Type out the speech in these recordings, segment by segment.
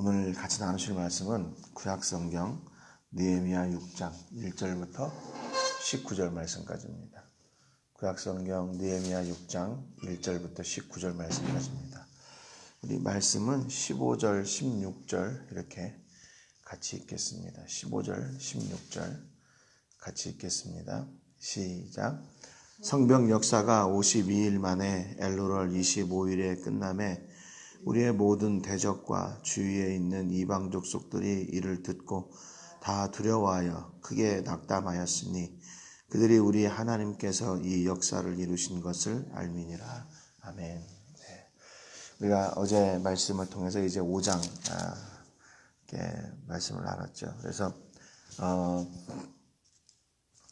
오늘 같이 나누실 말씀은 구약성경 느헤미야 6장 1절부터 19절 말씀까지입니다. 구약성경 느헤미야 6장 1절부터 19절 말씀까지입니다. 우리 말씀은 15절, 16절 이렇게 같이 읽겠습니다. 15절, 16절 같이 읽겠습니다. 시작. 성벽 역사가 52일 만에 엘루럴 25일에 끝남에 우리의 모든 대적과 주위에 있는 이방 족속들이 이를 듣고 다 두려워하여 크게 낙담하였으니 그들이 우리 하나님께서 이 역사를 이루신 것을 알미니라. 아멘. 네. 우리가 어제 말씀을 통해서 이제 5장 이렇게 말씀을 나눴죠. 그래서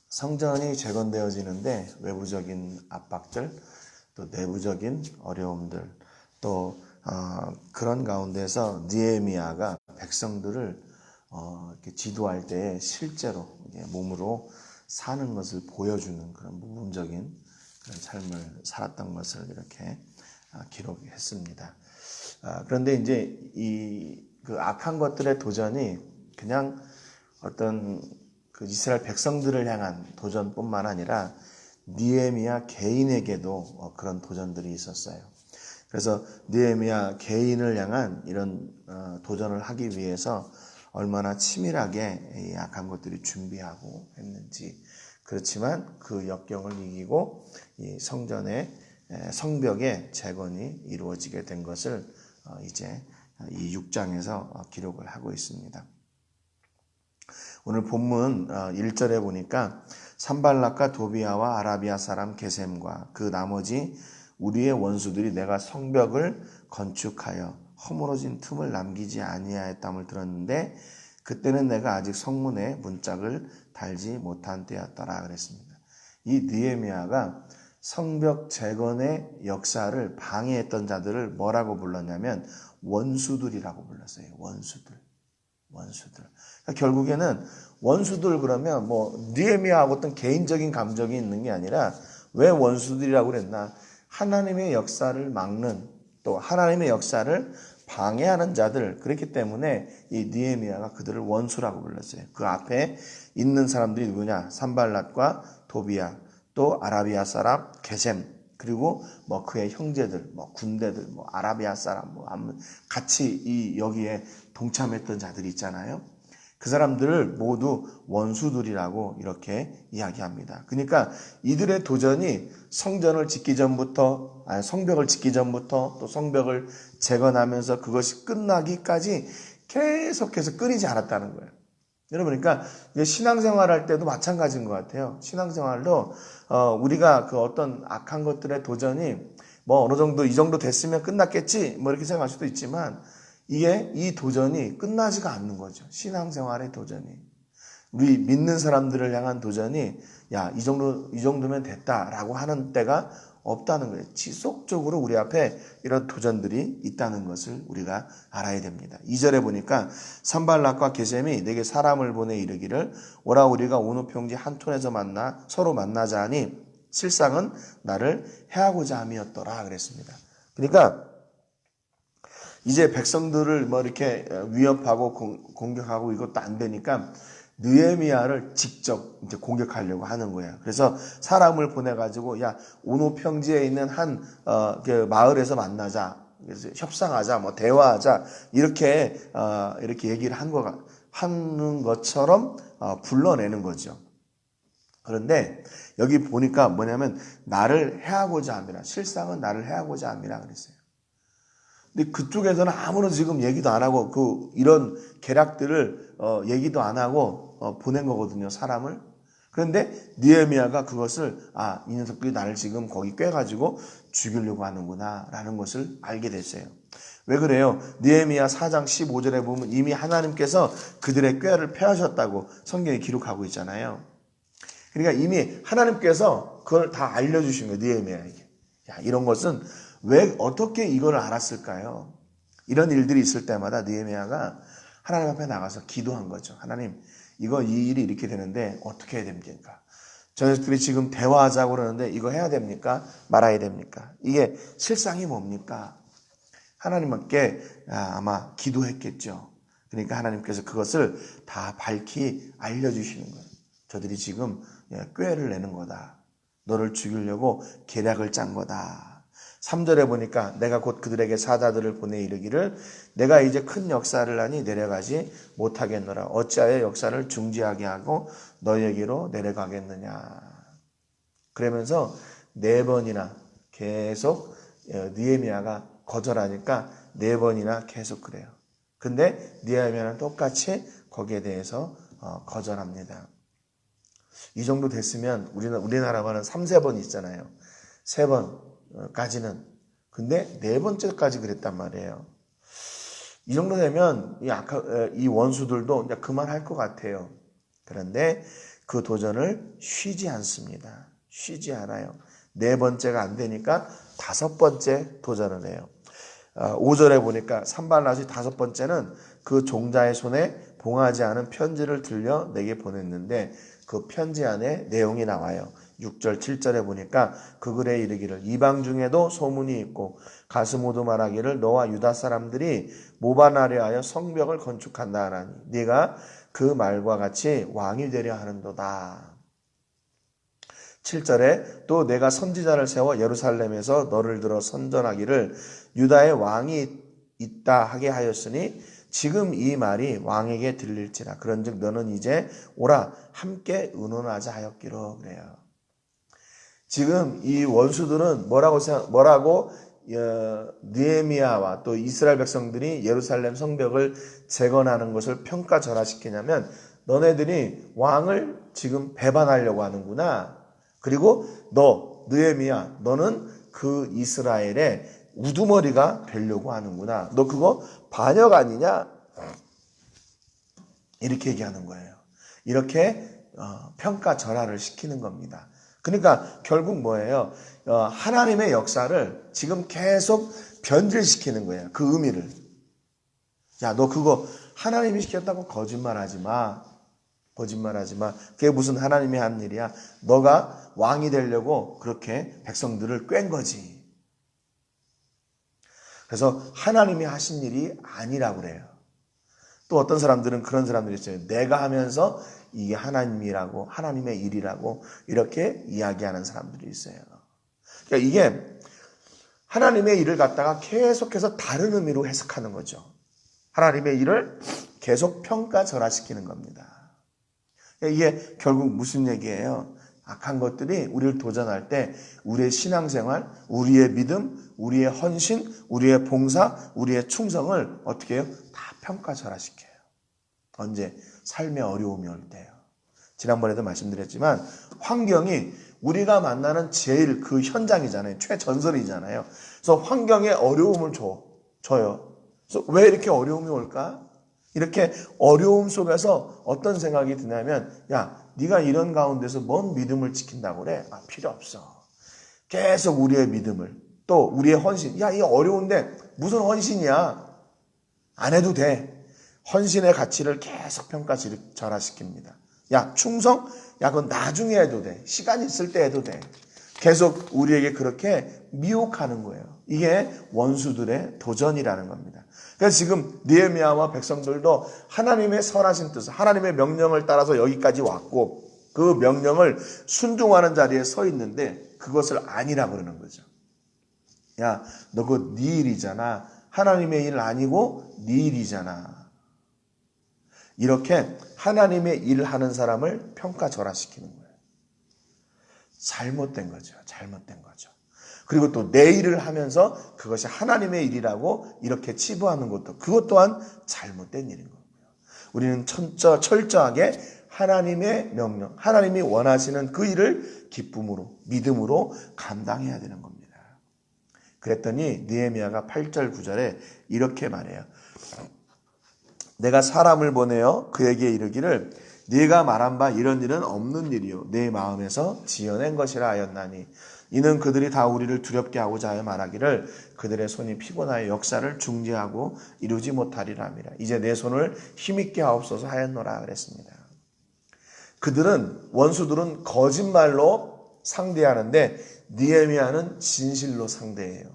성전이 재건되어지는데 외부적인 압박들, 또 내부적인 어려움들, 또 그런 가운데서 느헤미야가 백성들을 이렇게 지도할 때 실제로 몸으로 사는 것을 보여주는 그런 부분적인 그런 삶을 살았던 것을 이렇게 기록했습니다. 그런데 이제 그 악한 것들의 도전이 그냥 어떤 그 이스라엘 백성들을 향한 도전뿐만 아니라 느헤미야 개인에게도 그런 도전들이 있었어요. 그래서 느헤미야 개인을 향한 이런 도전을 하기 위해서 얼마나 치밀하게 이 악한 것들이 준비하고 했는지, 그렇지만 그 역경을 이기고 이 성벽의 재건이 이루어지게 된 것을 이제 이 6장에서 기록을 하고 있습니다. 오늘 본문 1절에 보니까 산발락과 도비아와 아라비아 사람 게셈과 그 나머지 우리의 원수들이 내가 성벽을 건축하여 허물어진 틈을 남기지 아니하였담을 들었는데 그때는 내가 아직 성문에 문짝을 달지 못한 때였더라 그랬습니다. 이 느헤미야가 성벽 재건의 역사를 방해했던 자들을 뭐라고 불렀냐면 원수들이라고 불렀어요. 원수들. 그러니까 결국에는 원수들 그러면 느헤미야하고 어떤 개인적인 감정이 있는 게 아니라 왜 원수들이라고 그랬나? 하나님의 역사를 막는, 또 하나님의 역사를 방해하는 자들, 그렇기 때문에 이 느헤미야가 그들을 원수라고 불렀어요. 그 앞에 있는 사람들이 누구냐? 산발랏과 도비야, 또 아라비아 사람 게셈, 그리고 그의 형제들, 군대들, 아라비아 사람, 같이 여기에 동참했던 자들이 있잖아요. 그 사람들을 모두 원수들이라고 이렇게 이야기합니다. 그러니까 이들의 도전이 성벽을 짓기 전부터 또 성벽을 재건하면서 그것이 끝나기까지 계속해서 끊이지 않았다는 거예요. 여러분, 그러니까 신앙생활 할 때도 마찬가지인 것 같아요. 신앙생활도 우리가 그 어떤 악한 것들의 도전이 어느 정도 이 정도 됐으면 끝났겠지 이렇게 생각할 수도 있지만 이 도전이 끝나지가 않는 거죠. 신앙생활의 도전이. 우리 믿는 사람들을 향한 도전이 이 정도면 됐다라고 하는 때가 없다는 거예요. 지속적으로 우리 앞에 이런 도전들이 있다는 것을 우리가 알아야 됩니다. 2절에 보니까 산발락과 게셈이 내게 사람을 보내 이르기를 오라 우리가 온 후 평지 한 촌에서 서로 만나자 하니 실상은 나를 해하고자 함이었더라 그랬습니다. 그러니까 이제 백성들을 이렇게 위협하고 공격하고 이것도 안 되니까 느헤미야를 직접 이제 공격하려고 하는 거야. 그래서 사람을 보내가지고 온호 평지에 있는 한 그 마을에서 만나자, 그래서 협상하자, 대화하자 이렇게 얘기를 하는 것처럼 불러내는 거죠. 그런데 여기 보니까 뭐냐면 나를 해하고자 함이라, 실상은 나를 해하고자 함이라 그랬어요. 근데 그쪽에서는 아무런 지금 얘기도 안 하고 이런 계략들을 얘기도 안 하고 보낸 거거든요, 사람을. 그런데 느헤미야가 그것을 이 녀석들이 나를 지금 거기 꿰가지고 죽이려고 하는구나라는 것을 알게 됐어요. 왜 그래요? 느헤미야 4장 15절에 보면 이미 하나님께서 그들의 꾀를 펴하셨다고 성경에 기록하고 있잖아요. 그러니까 이미 하나님께서 그걸 다 알려주신 거예요, 느헤미야에게. 이런 것은 왜 어떻게 이걸 알았을까요? 이런 일들이 있을 때마다 느헤미야가 하나님 앞에 나가서 기도한 거죠. 하나님, 이 일이 이렇게 되는데 어떻게 해야 됩니까? 저희들이 지금 대화하자고 그러는데 이거 해야 됩니까? 말아야 됩니까? 이게 실상이 뭡니까? 하나님께 아마 기도했겠죠. 그러니까 하나님께서 그것을 다 밝히 알려주시는 거예요. 저들이 지금 꾀를 내는 거다. 너를 죽이려고 계략을 짠 거다. 3절에 보니까 내가 곧 그들에게 사자들을 보내 이르기를 내가 이제 큰 역사를 하니 내려가지 못하겠노라. 어찌하여 역사를 중지하게 하고 너에게로 내려가겠느냐. 그러면서 4번이나 계속 느헤미야가 거절하니까 4번이나 계속 그래요. 근데 느헤미야는 똑같이 거기에 대해서 거절합니다. 이 정도 됐으면 우리나라만은 3-4번 있잖아요. 3번까지는. 근데 4번째까지 그랬단 말이에요. 이 정도 되면 이 원수들도 이제 그만할 것 같아요. 그런데 그 도전을 쉬지 않습니다. 쉬지 않아요. 4번째가 안 되니까 5번째 도전을 해요. 5절에 보니까 산발랏이 5번째는 그 종자의 손에 봉하지 않은 편지를 들려 내게 보냈는데 그 편지 안에 내용이 나와요. 6절, 7절에 보니까 그 글에 이르기를 이방 중에도 소문이 있고 가스모도 말하기를 너와 유다 사람들이 모반하려 하여 성벽을 건축한다 하나니 네가 그 말과 같이 왕이 되려 하는도다. 7절에 또 내가 선지자를 세워 예루살렘에서 너를 들어 선전하기를 유다의 왕이 있다 하게 하였으니 지금 이 말이 왕에게 들릴지라. 그런즉 너는 이제 오라 함께 의논하자 하였기로. 그래요. 지금 이 원수들은 뭐라고 느헤미야와 또 이스라엘 백성들이 예루살렘 성벽을 재건하는 것을 평가절하시키냐면 너네들이 왕을 지금 배반하려고 하는구나. 그리고 너 느헤미야 너는 그 이스라엘의 우두머리가 되려고 하는구나. 너 그거 반역 아니냐? 이렇게 얘기하는 거예요. 이렇게 평가절하를 시키는 겁니다. 그러니까 결국 뭐예요? 하나님의 역사를 지금 계속 변질시키는 거예요. 그 의미를. 야, 너 그거 하나님이 시켰다고 거짓말하지 마. 거짓말하지 마. 그게 무슨 하나님이 한 일이야? 너가 왕이 되려고 그렇게 백성들을 꿰은 거지. 그래서 하나님이 하신 일이 아니라고 그래요. 또 어떤 사람들은 그런 사람들이 있어요. 내가 하면서 이게 하나님이라고 하나님의 일이라고 이렇게 이야기하는 사람들이 있어요. 그러니까 이게 하나님의 일을 갖다가 계속해서 다른 의미로 해석하는 거죠. 하나님의 일을 계속 평가절하시키는 겁니다. 이게 결국 무슨 얘기예요? 악한 것들이 우리를 도전할 때 우리의 신앙생활, 우리의 믿음, 우리의 헌신, 우리의 봉사, 우리의 충성을 어떻게 해요? 다 평가절하시켜요. 언제? 삶의 어려움이 올 때요. 지난번에도 말씀드렸지만 환경이 우리가 만나는 제일 그 현장이잖아요. 최전선이잖아요. 그래서 환경에 어려움을 줘요. 그래서 왜 이렇게 어려움이 올까? 이렇게 어려움 속에서 어떤 생각이 드냐면 야, 네가 이런 가운데서 뭔 믿음을 지킨다고 그래? 필요 없어. 계속 우리의 믿음을 또 우리의 헌신. 야, 이게 어려운데 무슨 헌신이야? 안 해도 돼. 헌신의 가치를 계속 평가절하시킵니다. 야, 충성? 야, 그건 나중에 해도 돼. 시간 있을 때 해도 돼. 계속 우리에게 그렇게 미혹하는 거예요. 이게 원수들의 도전이라는 겁니다. 그래서 지금 느헤미야와 백성들도 하나님의 선하신 뜻, 하나님의 명령을 따라서 여기까지 왔고 그 명령을 순종하는 자리에 서 있는데 그것을 아니라고 그러는 거죠. 야, 너 그거 네 일이잖아. 하나님의 일 아니고 네 일이잖아. 이렇게 하나님의 일을 하는 사람을 평가절하시키는 거예요. 잘못된 거죠. 잘못된 거죠. 그리고 또 내 일을 하면서 그것이 하나님의 일이라고 이렇게 치부하는 것도 그것 또한 잘못된 일인 거고요. 우리는 철저하게 하나님의 명령, 하나님이 원하시는 그 일을 기쁨으로, 믿음으로 감당해야 되는 겁니다. 그랬더니 느헤미야가 8절, 9절에 이렇게 말해요. 내가 사람을 보내어 그에게 이르기를 네가 말한 바 이런 일은 없는 일이요 내 마음에서 지어낸 것이라 하였나니 이는 그들이 다 우리를 두렵게 하고자 하여 말하기를 그들의 손이 피곤하여 역사를 중지하고 이루지 못하리라 함이라. 이제 내 손을 힘있게 하옵소서 하였노라 그랬습니다. 원수들은 거짓말로 상대하는데 느헤미야는 진실로 상대해요.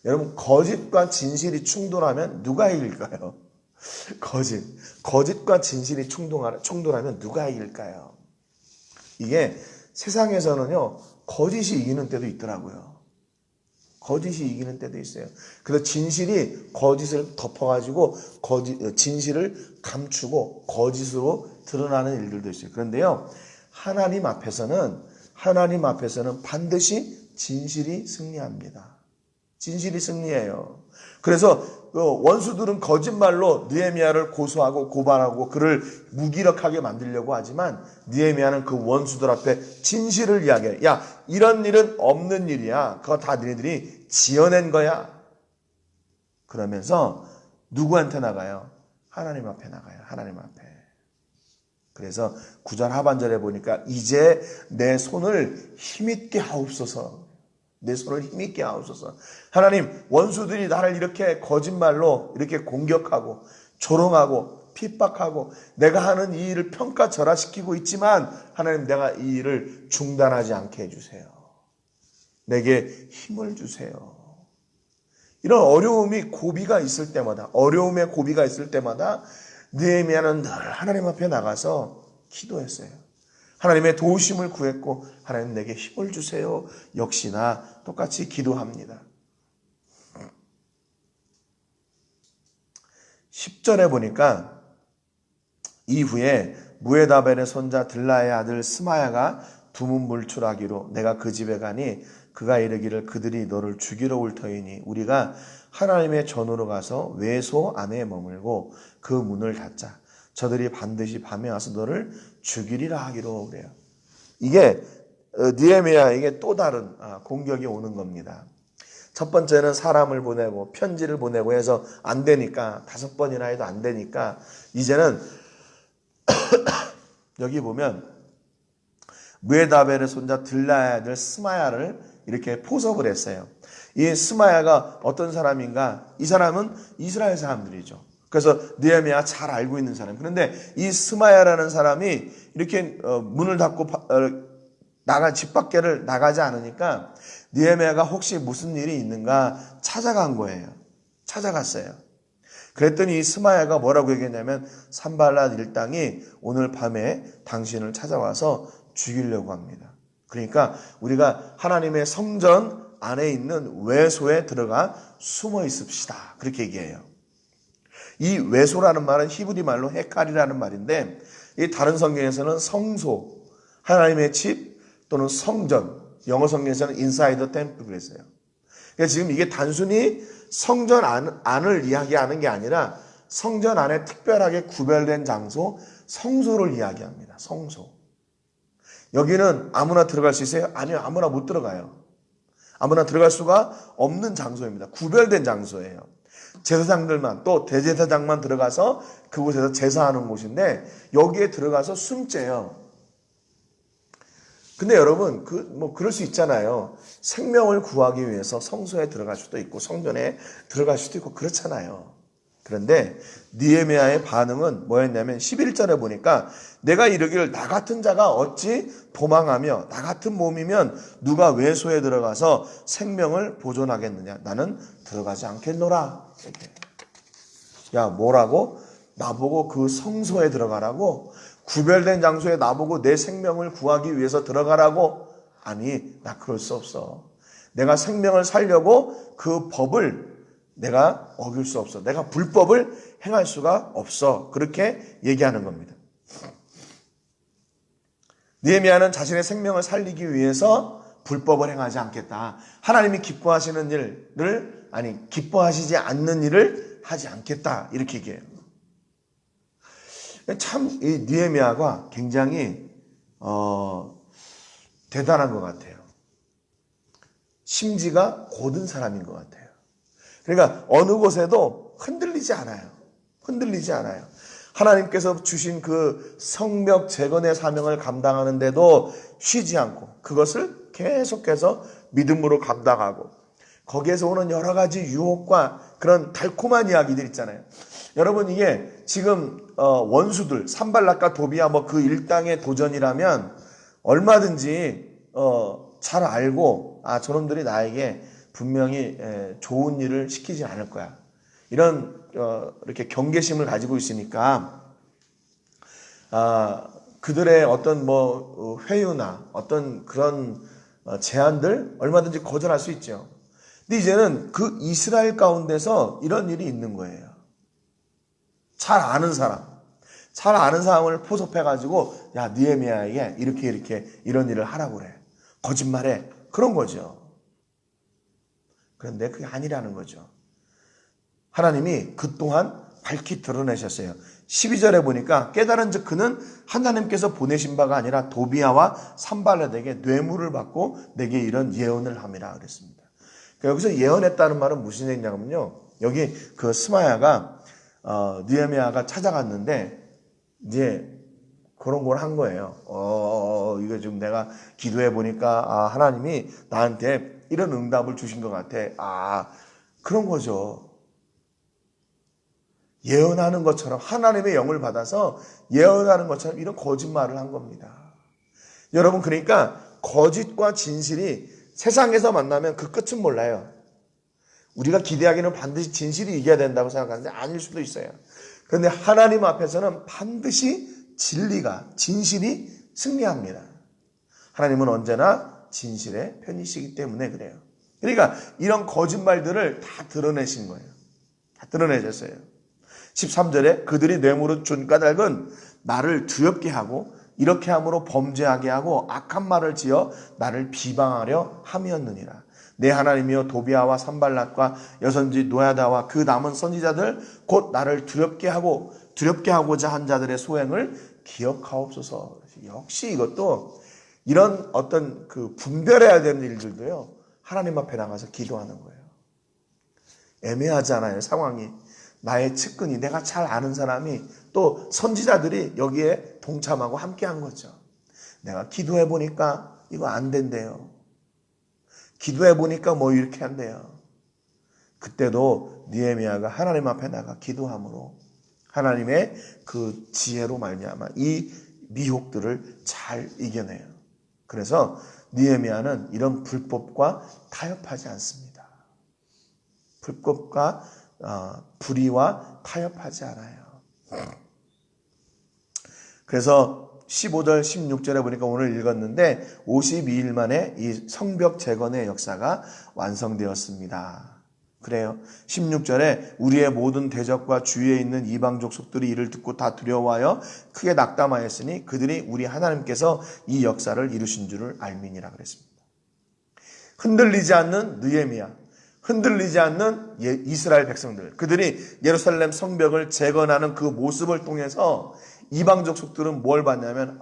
여러분, 거짓과 진실이 충돌하면 누가 이길까요? 거짓과 진실이 충돌하면 누가 이길까요? 이게 세상에서는요, 거짓이 이기는 때도 있더라고요. 거짓이 이기는 때도 있어요. 그래서 진실이 거짓을 덮어가지고 진실을 감추고 거짓으로 드러나는 일들도 있어요. 그런데요, 하나님 앞에서는 반드시 진실이 승리합니다. 진실이 승리해요. 그래서 원수들은 거짓말로 느헤미야를 고소하고 고발하고 그를 무기력하게 만들려고 하지만 느헤미야는 그 원수들 앞에 진실을 이야기해요. 야, 이런 일은 없는 일이야. 그거 다 너희들이 지어낸 거야. 그러면서 누구한테 나가요? 하나님 앞에 나가요. 하나님 앞에. 그래서 9절 하반절에 보니까 이제 내 손을 힘있게 하옵소서. 내 손을 힘있게 하옵소서. 하나님, 원수들이 나를 이렇게 거짓말로 이렇게 공격하고 조롱하고 핍박하고 내가 하는 이 일을 평가절하시키고 있지만 하나님, 내가 이 일을 중단하지 않게 해주세요. 내게 힘을 주세요. 이런 어려움의 고비가 있을 때마다 느헤미야는 늘 하나님 앞에 나가서 기도했어요. 하나님의 도우심을 구했고 하나님 내게 힘을 주세요. 역시나 똑같이 기도합니다. 10절에 보니까 이후에 무에다벨의 손자 들라의 아들 스마야가 두문불출하기로 내가 그 집에 가니 그가 이르기를 그들이 너를 죽이러 올 터이니 우리가 하나님의 전으로 가서 외소 안에 머물고 그 문을 닫자. 저들이 반드시 밤에 와서 너를 죽이리라 하기로 그래요. 이게 느헤미야에게 또 다른 공격이 오는 겁니다. 첫 번째는 사람을 보내고 편지를 보내고 해서 안 되니까 5번이나 해도 안 되니까 이제는 여기 보면 무에다벨의 손자 들라의 아들 스마야를 이렇게 포섭을 했어요. 이 스마야가 어떤 사람인가? 이 사람은 이스라엘 사람들이죠. 그래서 느헤미야가 잘 알고 있는 사람. 그런데 이 스마야라는 사람이 이렇게 문을 닫고 집 밖에를 나가지 않으니까 느헤미야가 혹시 무슨 일이 있는가 찾아간 거예요. 찾아갔어요. 그랬더니 이 스마야가 뭐라고 얘기했냐면 산발랏 일당이 오늘 밤에 당신을 찾아와서 죽이려고 합니다. 그러니까 우리가 하나님의 성전 안에 있는 외소에 들어가 숨어 있읍시다. 그렇게 얘기해요. 이 외소라는 말은 히브리 말로 헤칼이라는 말인데 이 다른 성경에서는 성소, 하나님의 집 또는 성전, 영어 성경에서는 inside the temple 그랬어요. 그러니까 지금 이게 단순히 성전 안을 이야기하는 게 아니라 성전 안에 특별하게 구별된 장소, 성소를 이야기합니다. 성소. 여기는 아무나 들어갈 수 있어요? 아니요, 아무나 못 들어가요. 아무나 들어갈 수가 없는 장소입니다. 구별된 장소예요. 제사장들만 또 대제사장만 들어가서 그곳에서 제사하는 곳인데 여기에 들어가서 숨재요. 근데 여러분 그럴 수 있잖아요. 생명을 구하기 위해서 성소에 들어갈 수도 있고 성전에 들어갈 수도 있고 그렇잖아요. 그런데 느헤미야의 반응은 뭐였냐면 11절에 보니까 내가 이르기를 나 같은 자가 어찌 도망하며 나 같은 몸이면 누가 외소에 들어가서 생명을 보존하겠느냐. 나는 들어가지 않겠노라. 야, 뭐라고? 나보고 그 성소에 들어가라고? 구별된 장소에 나보고 내 생명을 구하기 위해서 들어가라고? 아니, 나 그럴 수 없어. 내가 생명을 살려고 그 법을 내가 어길 수 없어. 내가 불법을 행할 수가 없어. 그렇게 얘기하는 겁니다. 느헤미야는 자신의 생명을 살리기 위해서 불법을 행하지 않겠다. 하나님이 기뻐하시는 일을 기뻐하시지 않는 일을 하지 않겠다. 이렇게 얘기해요. 참 이 느헤미야가 굉장히 대단한 것 같아요. 심지가 곧은 사람인 것 같아요. 그러니까 어느 곳에도 흔들리지 않아요. 흔들리지 않아요. 하나님께서 주신 그 성벽 재건의 사명을 감당하는데도 쉬지 않고 그것을 계속해서 믿음으로 감당하고 거기에서 오는 여러 가지 유혹과 그런 달콤한 이야기들 있잖아요. 여러분 이게 지금 원수들 산발랏과 도비야 그 일당의 도전이라면 얼마든지 잘 알고 저놈들이 나에게 분명히 좋은 일을 시키지 않을 거야. 이런 이렇게 경계심을 가지고 있으니까 그들의 어떤 뭐 회유나 어떤 그런 제안들 얼마든지 거절할 수 있죠. 근데 이제는 그 이스라엘 가운데서 이런 일이 있는 거예요. 잘 아는 사람을 포섭해가지고 야 느헤미야에게 이렇게 이런 일을 하라고 그래. 거짓말해. 그런 거죠. 그런데 그게 아니라는 거죠. 하나님이 그 또한 밝히 드러내셨어요. 12절에 보니까 깨달은 즉 그는 하나님께서 보내신 바가 아니라 도비야와 산발랏에게 뇌물을 받고 내게 이런 예언을 함이라 그랬습니다. 그러니까 여기서 예언했다는 말은 무슨 얘기냐면요. 여기 그 스마야가 느헤미야가 찾아갔는데 이제 그런 걸 한 거예요. 이거 지금 내가 기도해 보니까 하나님이 나한테 이런 응답을 주신 것 같아. 그런 거죠. 예언하는 것처럼 하나님의 영을 받아서 예언하는 것처럼 이런 거짓말을 한 겁니다. 여러분 그러니까 거짓과 진실이 세상에서 만나면 그 끝은 몰라요. 우리가 기대하기는 반드시 진실이 이겨야 된다고 생각하는데 아닐 수도 있어요. 그런데 하나님 앞에서는 반드시 진실이 승리합니다. 하나님은 언제나 진실의 편이시기 때문에 그래요. 그러니까 이런 거짓말들을 다 드러내신 거예요. 다 드러내셨어요. 13절에 그들이 뇌물을 준 까닭은 나를 두렵게 하고 이렇게 함으로 범죄하게 하고 악한 말을 지어 나를 비방하려 함이었느니라. 내 하나님이여 도비야와 산발랏과 여선지 노야다와 그 남은 선지자들 곧 나를 두렵게 하고자 한 자들의 소행을 기억하옵소서. 역시 이것도 이런 어떤 그 분별해야 되는 일들도요. 하나님 앞에 나가서 기도하는 거예요. 애매하잖아요. 상황이. 나의 측근이 내가 잘 아는 사람이 또 선지자들이 여기에 동참하고 함께한 거죠. 내가 기도해 보니까 이거 안 된대요. 기도해 보니까 뭐 이렇게 한대요. 그때도 느헤미야가 하나님 앞에 나가 기도함으로 하나님의 그 지혜로 말미암아 이 미혹들을 잘 이겨내요. 그래서 느헤미야는 이런 불법과 타협하지 않습니다. 불법과 불의와 타협하지 않아요. 그래서 15절 16절에 보니까 오늘 읽었는데 52일 만에 이 성벽 재건의 역사가 완성되었습니다. 그래요. 16절에 우리의 모든 대적과 주위에 있는 이방 족속들이 이를 듣고 다 두려워하여 크게 낙담하였으니 그들이 우리 하나님께서 이 역사를 이루신 줄을 알미니라 그랬습니다. 흔들리지 않는 느헤미야, 흔들리지 않는 이스라엘 백성들, 그들이 예루살렘 성벽을 재건하는 그 모습을 통해서 이방 족속들은 뭘 봤냐면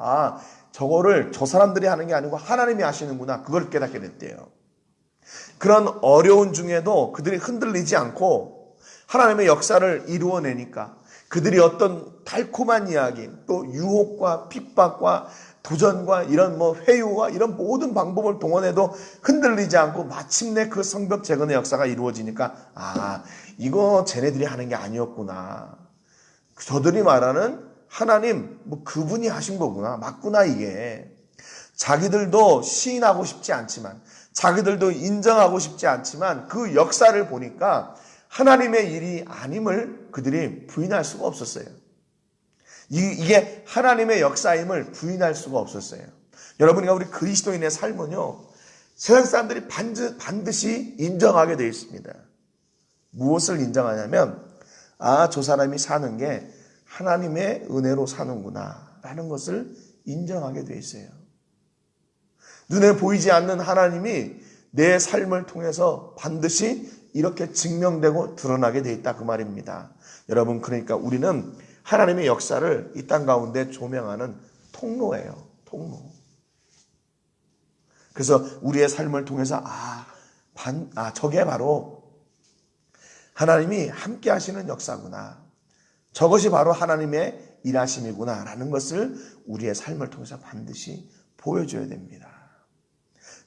저거를 저 사람들이 하는 게 아니고 하나님이 하시는구나, 그걸 깨닫게 됐대요. 그런 어려운 중에도 그들이 흔들리지 않고 하나님의 역사를 이루어내니까 그들이 어떤 달콤한 이야기, 또 유혹과 핍박과 도전과 이런 회유와 이런 모든 방법을 동원해도 흔들리지 않고 마침내 그 성벽 재건의 역사가 이루어지니까 이거 쟤네들이 하는 게 아니었구나. 저들이 말하는 하나님 그분이 하신 거구나. 맞구나 이게. 자기들도 시인하고 싶지 않지만 자기들도 인정하고 싶지 않지만 그 역사를 보니까 하나님의 일이 아님을 그들이 부인할 수가 없었어요. 이게 하나님의 역사임을 부인할 수가 없었어요. 여러분과 우리 그리스도인의 삶은요, 세상 사람들이 반드시 인정하게 되어 있습니다. 무엇을 인정하냐면 저 사람이 사는 게 하나님의 은혜로 사는구나 라는 것을 인정하게 되어 있어요. 눈에 보이지 않는 하나님이 내 삶을 통해서 반드시 이렇게 증명되고 드러나게 되어 있다 그 말입니다. 여러분 그러니까 우리는 하나님의 역사를 이 땅 가운데 조명하는 통로예요. 통로. 그래서 우리의 삶을 통해서 저게 바로 하나님이 함께 하시는 역사구나. 저것이 바로 하나님의 일하심이구나 라는 것을 우리의 삶을 통해서 반드시 보여줘야 됩니다.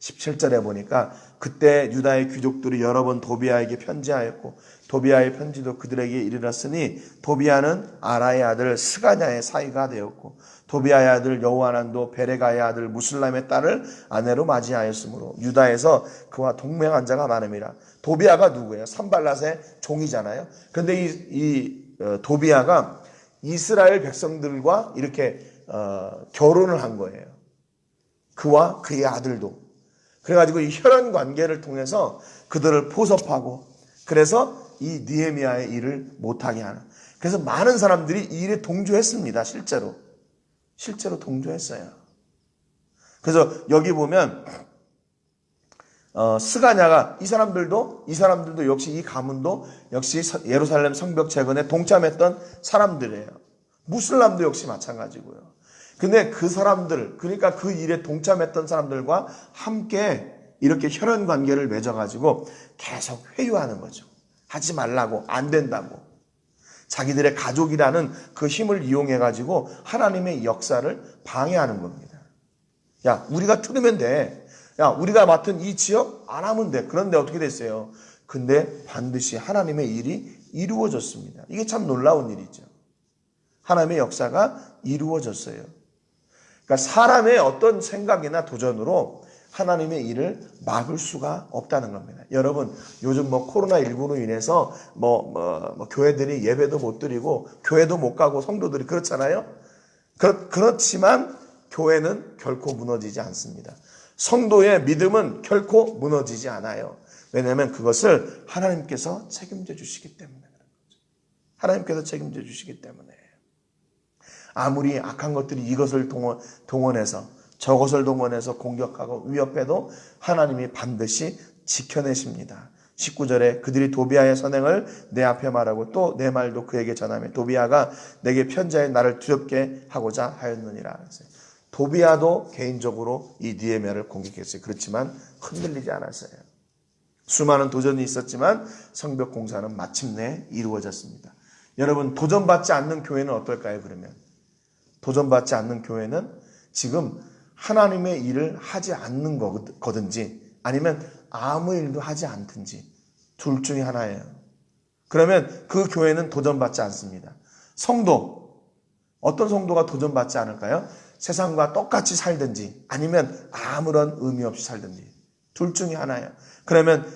17절에 보니까 그때 유다의 귀족들이 여러 번 도비아에게 편지하였고 도비아의 편지도 그들에게 이르렀으니 도비아는 아라의 아들 스가냐의 사이가 되었고 도비아의 아들 여호하난도 베레가의 아들 무슬람의 딸을 아내로 맞이하였으므로 유다에서 그와 동맹한 자가 많음이라. 도비아가 누구예요? 산발랏의 종이잖아요. 그런데 이 도비아가 이스라엘 백성들과 이렇게 결혼을 한 거예요. 그와 그의 아들도. 그래가지고 이 혈연 관계를 통해서 그들을 포섭하고 그래서 이 느헤미야의 일을 못하게 하는. 그래서 많은 사람들이 이 일에 동조했습니다. 실제로 동조했어요. 그래서 여기 보면 스가냐가 이 사람들도 역시 이 가문도 역시 예루살렘 성벽 재건에 동참했던 사람들이에요. 무슬람도 역시 마찬가지고요. 근데 그 사람들, 그러니까 그 일에 동참했던 사람들과 함께 이렇게 혈연 관계를 맺어가지고 계속 회유하는 거죠. 하지 말라고, 안 된다고. 자기들의 가족이라는 그 힘을 이용해가지고 하나님의 역사를 방해하는 겁니다. 야, 우리가 틀으면 돼. 야, 우리가 맡은 이 지역 안 하면 돼. 그런데 어떻게 됐어요? 근데 반드시 하나님의 일이 이루어졌습니다. 이게 참 놀라운 일이죠. 하나님의 역사가 이루어졌어요. 그러니까 사람의 어떤 생각이나 도전으로 하나님의 일을 막을 수가 없다는 겁니다. 여러분, 요즘 코로나19로 인해서 교회들이 예배도 못 드리고 교회도 못 가고 성도들이 그렇잖아요. 그렇지만 교회는 결코 무너지지 않습니다. 성도의 믿음은 결코 무너지지 않아요. 왜냐하면 그것을 하나님께서 책임져 주시기 때문에 그런 거죠. 하나님께서 책임져 주시기 때문에. 아무리 악한 것들이 이것을 동원해서 저것을 동원해서 공격하고 위협해도 하나님이 반드시 지켜내십니다. 19절에 그들이 도비아의 선행을 내 앞에 말하고 또 내 말도 그에게 전하며 도비아가 내게 편지하여 나를 두렵게 하고자 하였느니라. 도비아도 개인적으로 이 느헤미야를 공격했어요. 그렇지만 흔들리지 않았어요. 수많은 도전이 있었지만 성벽 공사는 마침내 이루어졌습니다. 여러분, 도전받지 않는 교회는 어떨까요? 그러면 도전받지 않는 교회는 지금 하나님의 일을 하지 않는 거든지 아니면 아무 일도 하지 않든지 둘 중에 하나예요. 그러면 그 교회는 도전받지 않습니다. 어떤 성도가 도전받지 않을까요? 세상과 똑같이 살든지 아니면 아무런 의미 없이 살든지 둘 중에 하나예요. 그러면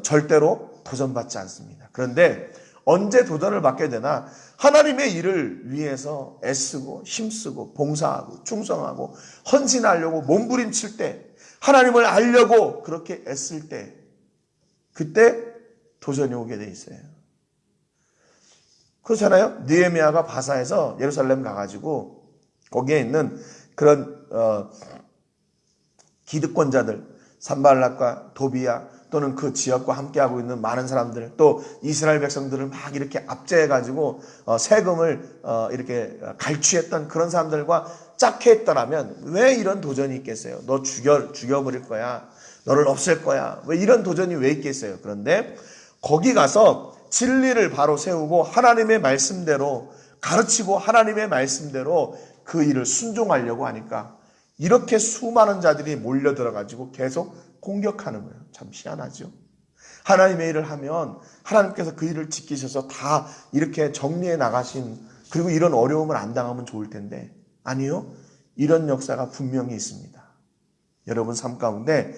절대로 도전받지 않습니다. 그런데 언제 도전을 받게 되나? 하나님의 일을 위해서 애쓰고 힘쓰고 봉사하고 충성하고 헌신하려고 몸부림칠 때, 하나님을 알려고 그렇게 애쓸 때, 그때 도전이 오게 돼 있어요. 그렇잖아요. 느헤미야가 바사에서 예루살렘 가가지고 거기에 있는 그런 기득권자들 산발랏과 도비야 또는 그 지역과 함께하고 있는 많은 사람들, 또 이스라엘 백성들을 막 이렇게 압제해가지고 세금을 이렇게 갈취했던 그런 사람들과 짝해했더라면 왜 이런 도전이 있겠어요? 너 죽여버릴 거야. 너를 없앨 거야. 왜 이런 도전이 왜 있겠어요? 그런데 거기 가서 진리를 바로 세우고 하나님의 말씀대로 가르치고 하나님의 말씀대로 그 일을 순종하려고 하니까 이렇게 수많은 자들이 몰려들어가지고 계속 공격하는 거예요. 참 희한하죠. 하나님의 일을 하면 하나님께서 그 일을 지키셔서 다 이렇게 정리해 나가신, 그리고 이런 어려움을 안 당하면 좋을 텐데 아니요. 이런 역사가 분명히 있습니다. 여러분 삶 가운데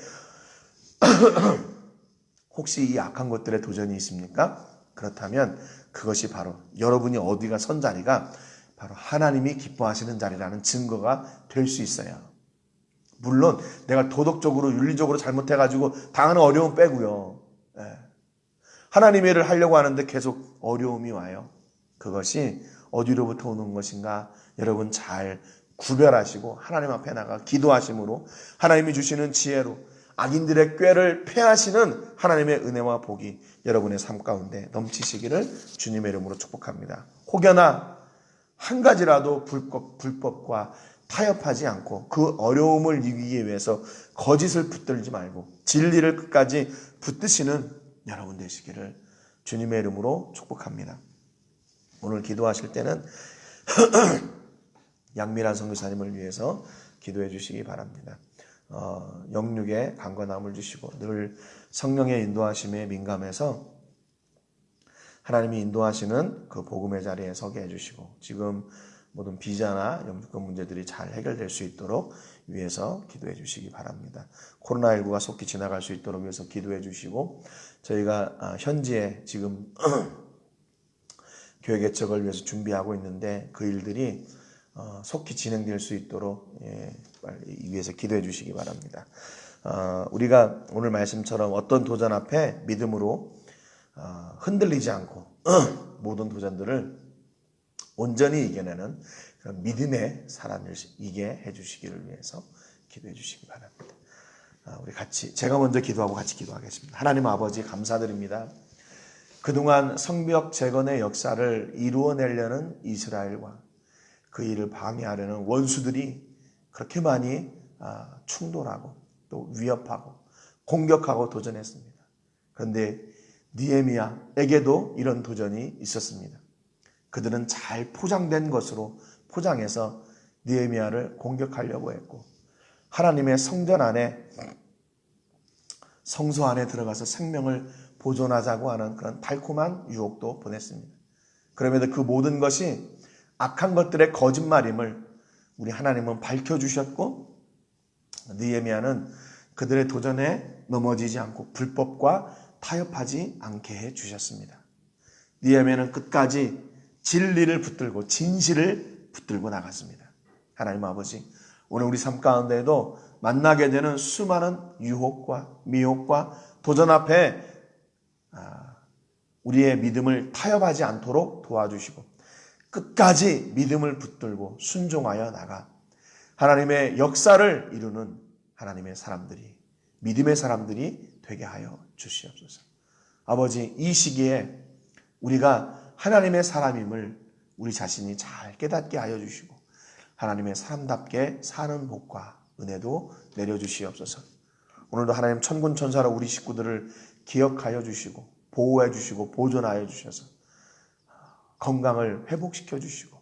혹시 이 악한 것들의 도전이 있습니까? 그렇다면 그것이 바로 여러분이 어디가 선 자리가 바로 하나님이 기뻐하시는 자리라는 증거가 될 수 있어요. 물론 내가 도덕적으로 윤리적으로 잘못해가지고 당하는 어려움 빼고요. 하나님의 일을 하려고 하는데 계속 어려움이 와요. 그것이 어디로부터 오는 것인가 여러분 잘 구별하시고 하나님 앞에 나가 기도하심으로 하나님이 주시는 지혜로 악인들의 꾀를 패하시는 하나님의 은혜와 복이 여러분의 삶 가운데 넘치시기를 주님의 이름으로 축복합니다. 혹여나 한 가지라도 불법과 타협하지 않고 그 어려움을 이기기 위해서 거짓을 붙들지 말고 진리를 끝까지 붙드시는 여러분 되시기를 주님의 이름으로 축복합니다. 오늘 기도하실 때는 양미란 선교사님을 위해서 기도해 주시기 바랍니다. 영육에 강건함을 주시고 늘 성령의 인도하심에 민감해서 하나님이 인도하시는 그 복음의 자리에 서게 해주시고 지금 모든 비자나 영주권 문제들이 잘 해결될 수 있도록 위해서 기도해 주시기 바랍니다. 코로나19가 속히 지나갈 수 있도록 위해서 기도해 주시고 저희가 현지에 지금 교회 개척을 위해서 준비하고 있는데 그 일들이 속히 진행될 수 있도록 빨리 위해서 기도해 주시기 바랍니다. 우리가 오늘 말씀처럼 어떤 도전 앞에 믿음으로 흔들리지 않고 모든 도전들을 온전히 이겨내는 그런 믿음의 사람을 이게 해주시기를 위해서 기도해 주시기 바랍니다. 우리 같이 제가 먼저 기도하고 같이 기도하겠습니다. 하나님 아버지 감사드립니다. 그동안 성벽 재건의 역사를 이루어내려는 이스라엘과 그 일을 방해하려는 원수들이 그렇게 많이 충돌하고 또 위협하고 공격하고 도전했습니다. 그런데 느헤미야에게도 이런 도전이 있었습니다. 그들은 잘 포장된 것으로 포장해서 느헤미야를 공격하려고 했고 하나님의 성전 안에 성소 안에 들어가서 생명을 보존하자고 하는 그런 달콤한 유혹도 보냈습니다. 그럼에도 그 모든 것이 악한 것들의 거짓말임을 우리 하나님은 밝혀주셨고 느헤미야는 그들의 도전에 넘어지지 않고 불법과 타협하지 않게 해주셨습니다. 느헤미야는 끝까지 진리를 붙들고 진실을 붙들고 나갔습니다. 하나님 아버지 오늘 우리 삶 가운데에도 만나게 되는 수많은 유혹과 미혹과 도전 앞에 우리의 믿음을 타협하지 않도록 도와주시고 끝까지 믿음을 붙들고 순종하여 나가 하나님의 역사를 이루는 하나님의 사람들이 믿음의 사람들이 되게 하여 주시옵소서. 아버지 이 시기에 우리가 하나님의 사람임을 우리 자신이 잘 깨닫게 하여 주시고 하나님의 사람답게 사는 복과 은혜도 내려주시옵소서. 오늘도 하나님 천군 천사로 우리 식구들을 기억하여 주시고 보호해 주시고 보존하여 주셔서 건강을 회복시켜 주시고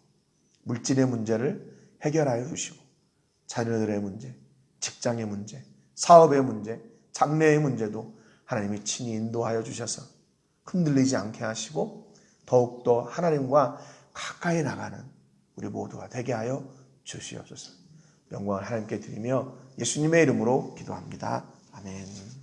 물질의 문제를 해결하여 주시고 자녀들의 문제, 직장의 문제, 사업의 문제, 장래의 문제도 하나님이 친히 인도하여 주셔서 흔들리지 않게 하시고 더욱더 하나님과 가까이 나가는 우리 모두가 되게 하여 주시옵소서. 영광을 하나님께 드리며 예수님의 이름으로 기도합니다. 아멘.